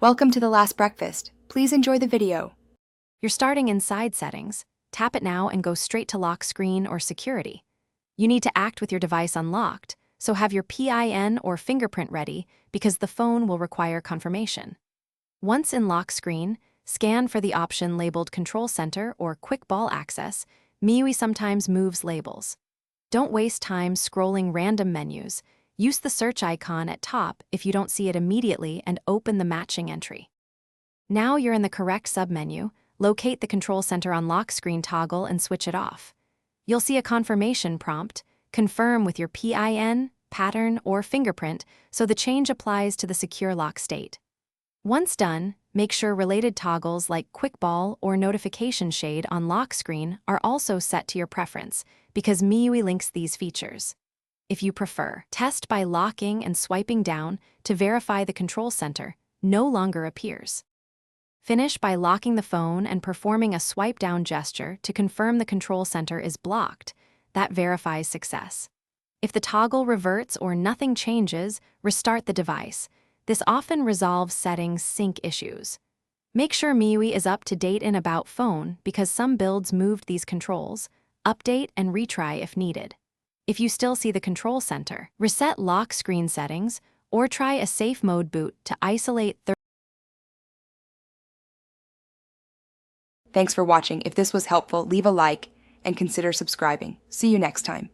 Welcome to the last breakfast. Please enjoy the video. You're starting inside settings. Tap it now and go straight to lock screen or security. You need to act with your device unlocked, so have your PIN or fingerprint ready because the phone will require confirmation. Once in lock screen, scan for the option labeled Control Center or Quick Ball Access. MIUI sometimes moves labels. Don't waste time scrolling random menus. Use the search icon at top if you don't see it immediately and open the matching entry. Now you're in the correct submenu. Locate the Control Center on lock screen toggle and switch it off. You'll see a confirmation prompt. Confirm with your PIN, pattern, or fingerprint so the change applies to the secure lock state. Once done, make sure related toggles like Quick Ball or Notification Shade on lock screen are also set to your preference because MIUI links these features. If you prefer, test by locking and swiping down to verify the Control Center no longer appears. Finish by locking the phone and performing a swipe down gesture to confirm the Control Center is blocked. That verifies success. If the toggle reverts or nothing changes, restart the device. This often resolves settings sync issues. Make sure MIUI is up to date in About Phone because some builds moved these controls. Update and retry if needed. If you still see the Control Center, reset lock screen settings or try a safe mode boot to isolate Thanks for watching. If this was helpful, leave a like and consider subscribing. See you next time.